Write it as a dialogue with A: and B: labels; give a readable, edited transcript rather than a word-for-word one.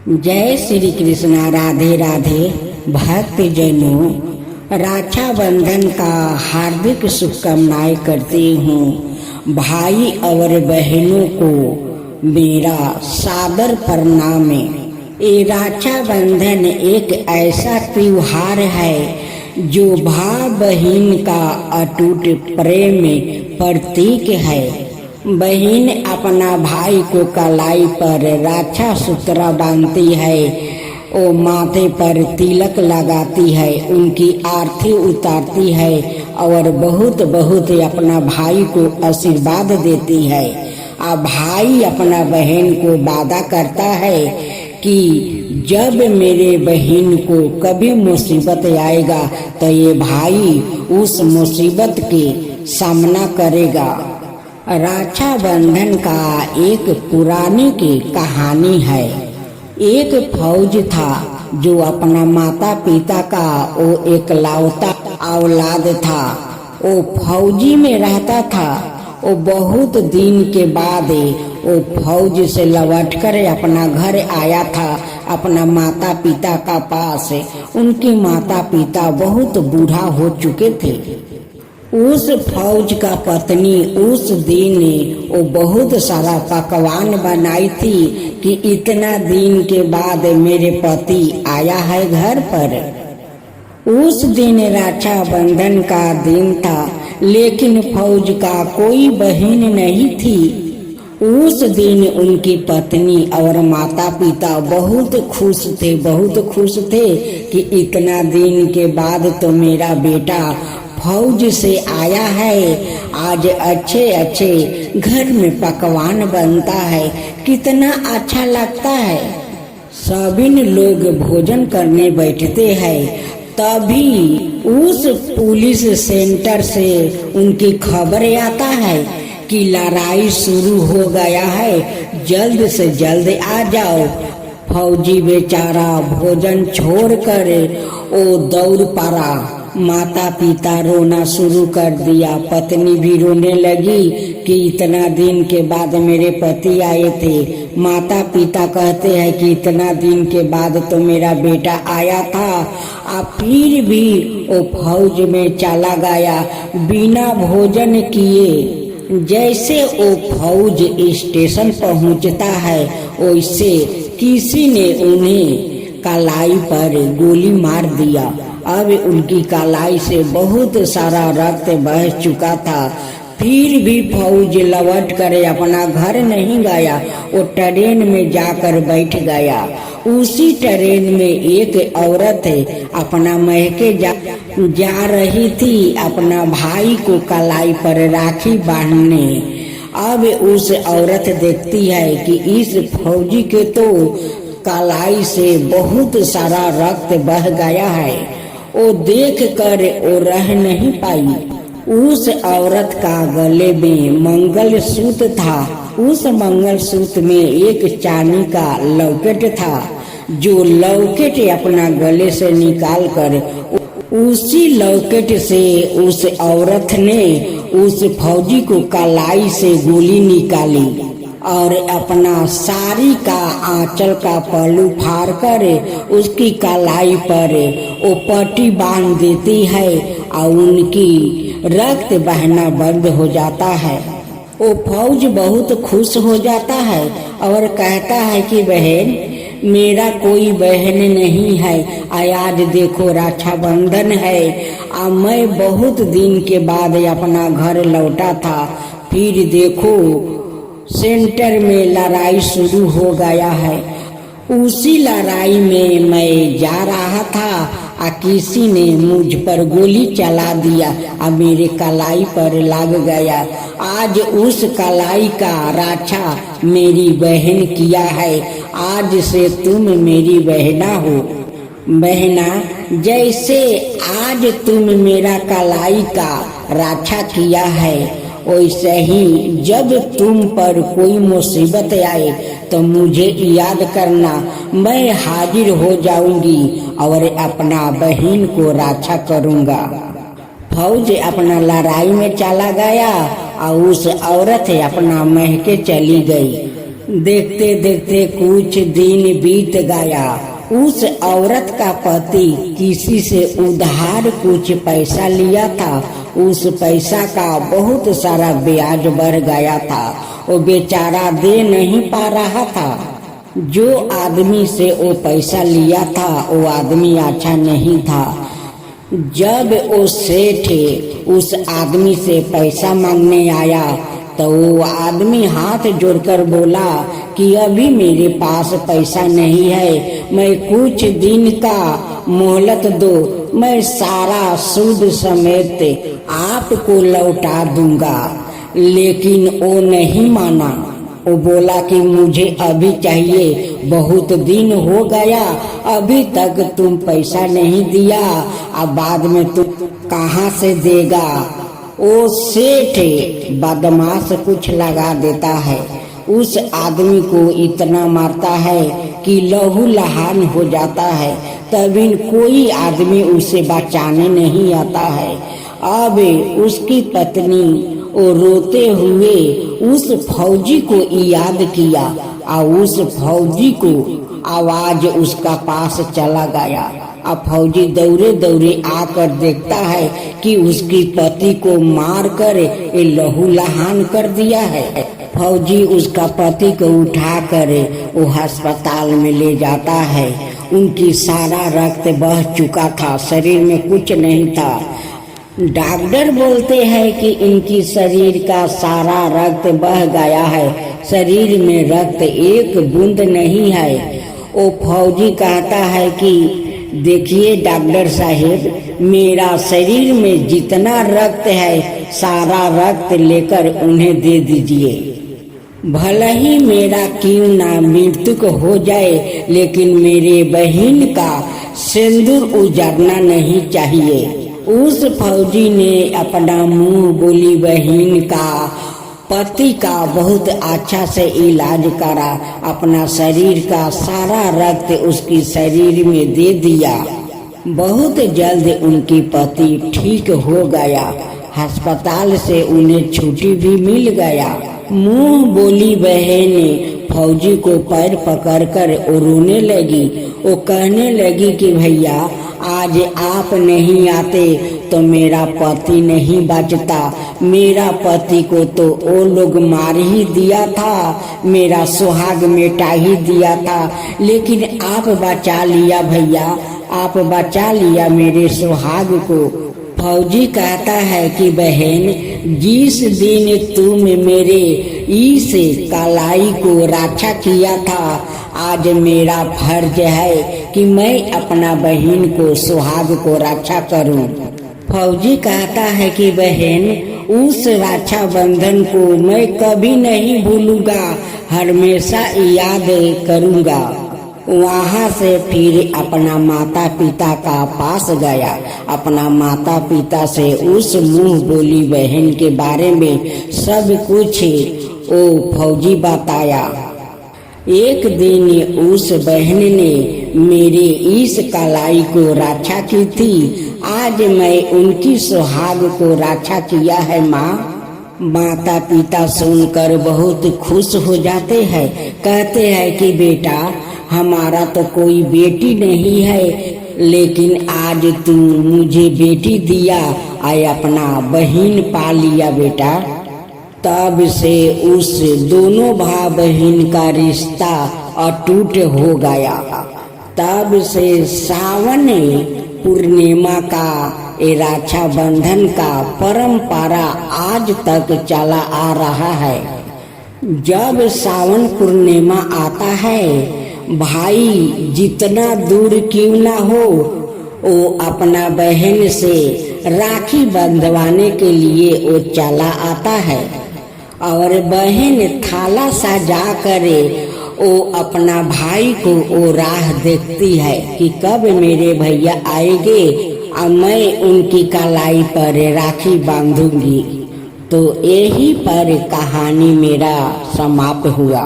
A: जय श्री कृष्णा। राधे राधे। भक्त जनों, रक्षाबंधन का हार्दिक शुभकामनाएं करती हूँ। भाई और बहनों को मेरा सादर प्रणाम। ये रक्षाबंधन एक ऐसा त्योहार है जो भाई बहन का अटूट प्रेम प्रतीक है। बहन अपना भाई को कलाई पर रक्षा सूत्र बांधती है, वो माथे पर तिलक लगाती है, उनकी आरती उतारती है और बहुत बहुत अपना भाई को आशीर्वाद देती है। अब भाई अपना बहन को वादा करता है कि जब मेरे बहन को कभी मुसीबत आएगा तो ये भाई उस मुसीबत के सामना करेगा। रक्षाबंधन का एक पुरानी की कहानी है। एक फौज था जो अपना माता पिता का वो एकलौता औलाद था। वो फौजी में रहता था। वो बहुत दिन के बाद वो फौज से लौटकर अपना घर आया था, अपना माता पिता का पास। उनके माता पिता बहुत बूढ़ा हो चुके थे। उस फौज का पत्नी उस दिन वो बहुत सारा पकवान बनाई थी कि इतना दिन के बाद मेरे पति आया है घर पर। उस दिन रक्षाबंधन का दिन था, लेकिन फौज का कोई बहन नहीं थी। उस दिन उनकी पत्नी और माता पिता बहुत खुश थे कि इतना दिन के बाद तो मेरा बेटा फौज से आया है। आज अच्छे अच्छे घर में पकवान बनता है, कितना अच्छा लगता है। सभी लोग भोजन करने बैठते हैं, तभी उस पुलिस सेंटर से उनकी खबर आता है कि लड़ाई शुरू हो गया है, जल्द से जल्द आ जाओ। फौजी बेचारा भोजन छोड़कर वो दौड़ पड़ा। माता पिता रोना शुरू कर दिया, पत्नी भी रोने लगी कि इतना दिन के बाद मेरे पति आए थे। माता पिता कहते हैं कि इतना दिन के बाद तो मेरा बेटा आया था, अब फिर भी वो फौज में चला गया बिना भोजन किए। जैसे वो फौज स्टेशन पहुंचता है, वैसे किसी ने उन्हें कलाई पर गोली मार दिया। अब उनकी कलाई से बहुत सारा रक्त बह चुका था। फिर भी फौज लौट कर अपना घर नहीं गया, वो ट्रेन में जाकर बैठ गया। उसी ट्रेन में एक औरत अपना महके जा रही थी अपना भाई को कलाई पर राखी बांधने। अब उस औरत देखती है कि इस फौजी के तो कलाई से बहुत सारा रक्त बह गया है। वो देख कर वो रह नहीं पाई। उस औरत का गले में मंगलसूत्र था। उस मंगलसूत्र में एक चांदी का लॉकेट था। जो लॉकेट अपना गले से निकाल कर उसी लॉकेट से उस औरत ने उस फौजी को कलाई से गोली निकाली और अपना साड़ी का आंचल का पल्लू फाड़ कर उसकी कलाई पर वो पट्टी बांध देती है और उनकी रक्त बहना बंद हो जाता है। वो फौज बहुत खुश हो जाता है और कहता है कि बहन, मेरा कोई बहन नहीं है, आज देखो रक्षाबंधन है। और मैं बहुत दिन के बाद अपना घर लौटा था, फिर देखो सेंटर में लड़ाई शुरू हो गया है। उसी लड़ाई में मैं जा रहा था, किसी ने मुझ पर गोली चला दिया और मेरे कलाई पर लग गया। आज उस कलाई का रक्षा मेरी बहन किया है। आज से तुम मेरी बहना हो। बहना, जैसे आज तुम मेरा कलाई का रक्षा किया है, वैसे ही जब तुम पर कोई मुसीबत आए तो मुझे याद करना, मैं हाजिर हो जाऊंगी और अपना बहन को रक्षा करूंगा। फौज अपना लड़ाई में चला गया और उस औरत अपना महके चली गई। देखते देखते कुछ दिन बीत गया। उस औरत का पति किसी से उधार कुछ पैसा लिया था। उस पैसा का बहुत सारा ब्याज बढ़ गया था। वो बेचारा दे नहीं पा रहा था। जो आदमी से वो पैसा लिया था वो आदमी अच्छा नहीं था। जब वो सेठ उस आदमी से पैसा मांगने आया तो वो आदमी हाथ जोड़कर बोला कि अभी मेरे पास पैसा नहीं है, मैं कुछ दिन का मोहलत दो, मैं सारा सूद समेत आपको लौटा दूंगा। लेकिन वो नहीं माना। वो बोला कि मुझे अभी चाहिए, बहुत दिन हो गया अभी तक तुम पैसा नहीं दिया, अब बाद में तुम कहाँ से देगा। वो सेठ बदमाश कुछ लगा देता है। उस आदमी को इतना मारता है कि लहू लहान हो जाता है। तभी कोई आदमी उसे बचाने नहीं आता है। अब उसकी पत्नी वो रोते हुए उस फौजी को याद किया और उस फौजी को आवाज उसका पास चला गया। अब फौजी दौड़े दौड़े आकर देखता है कि उसकी पति को मार कर ये लहू लहान कर दिया है। फौजी उसका पति को उठाकर वो अस्पताल में ले जाता है। उनकी सारा रक्त बह चुका था, शरीर में कुछ नहीं था। डॉक्टर बोलते हैं कि इनकी शरीर का सारा रक्त बह गया है, शरीर में रक्त एक बूंद नहीं है। वो फौजी कहता है कि देखिए डॉक्टर साहब, मेरा शरीर में जितना रक्त है सारा रक्त लेकर उन्हें दे दीजिए। भले ही मेरा क्यों ना मृत्यु हो जाए, लेकिन मेरे बहन का सिंदूर उजाड़ना नहीं चाहिए। उस फौजी ने अपना मुंह बोली बहन का पति का बहुत अच्छा से इलाज करा, अपना शरीर का सारा रक्त उसकी शरीर में दे दिया। बहुत जल्द उनकी पति ठीक हो गया। अस्पताल से उन्हें छुट्टी भी मिल गया। मुंह बोली बहन फौजी को पैर पकड़कर रोने लगी। वो कहने लगी कि भैया आज आप नहीं आते तो मेरा पति नहीं बचता। मेरा पति को तो वो लोग मार ही दिया था, मेरा सुहाग मिटा ही दिया था, लेकिन आप बचा लिया भैया, आप बचा लिया मेरे सुहाग को। फौजी कहता है कि बहन जिस दिन तुम मेरे इस कलाई को रक्षा किया था, आज मेरा फर्ज है कि मैं अपना बहन को सुहाग को रक्षा करूं। फौजी कहता है कि बहन उस रक्षा बंधन को मैं कभी नहीं भूलूंगा, हमेशा याद करूंगा। वहाँ से फिर अपना माता पिता का पास गया। अपना माता पिता से उस मुंह बोली बहन के बारे में सब कुछ वो फौजी बताया। एक दिन उस बहन ने मेरे इस कलाई को रक्षा की थी, आज मैं उनकी सुहाग को रक्षा किया है माँ। माता पिता सुनकर बहुत खुश हो जाते हैं, कहते हैं कि बेटा हमारा तो कोई बेटी नहीं है, लेकिन आज तू मुझे बेटी दिया और अपना बहन पा लिया बेटा। तब से उस दोनों भाई बहन का रिश्ता अटूट हो गया। तब से सावन पूर्णिमा का ये रक्षा बंधन का परंपरा आज तक चला आ रहा है। जब सावन पूर्णिमा आता है, भाई जितना दूर क्यों ना हो वो अपना बहन से राखी बंधवाने के लिए वो चला आता है और बहन थाला सजा करे वो अपना भाई को वो राह देखती है कि कब मेरे भैया आएंगे और मैं उनकी कलाई पर राखी बांधूंगी। तो यही पर कहानी मेरा समाप्त हुआ।